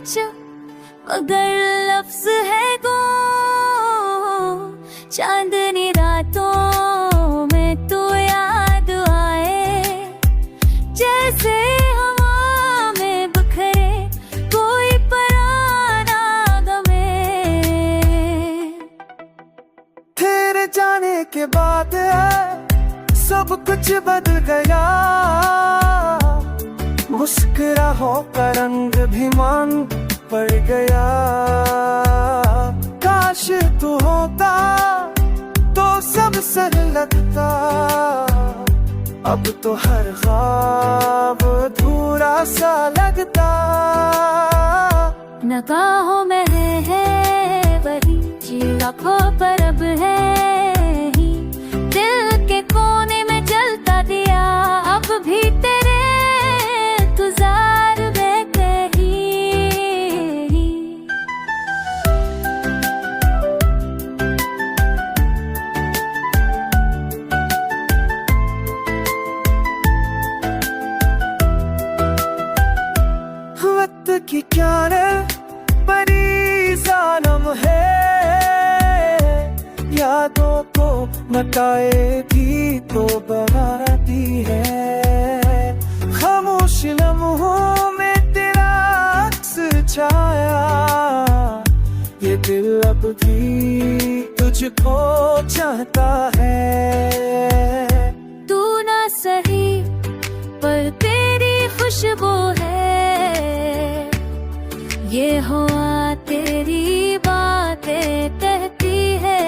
कुछ मगर लफ्ज है गो। चांदनी रातों में तो याद आए, जैसे हवा में बखरे कोई पराना गमे। तेरे जाने के बाद सब कुछ बदल गया, मुस्कुराहट का रंग भी मान पड़ गया। काश तू होता तो सब सर लगता, अब तो हर ख्वाब अधूरा सा लगता। नगाहों में है वही जी, आँखों पर अब है ही, दिल के कोने में जलता दिया अब भी तेरे इंतजार में कहीं। वक्त की क्या बड़ी जालिम है, यादों को मटाए भी तो बनाती है। खामोश लम्हों में तेरा अक्स छाया, ये दिल अब भी तुझको चाहता है। तू ना सही पर तेरी खुशबू है, ये हवा तेरी बातें कहती है।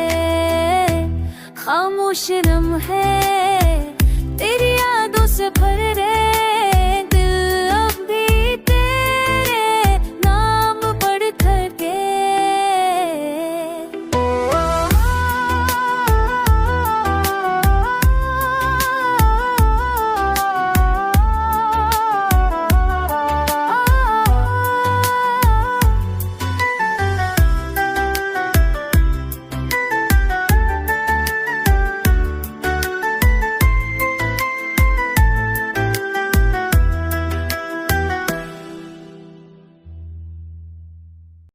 खामोश लम्हे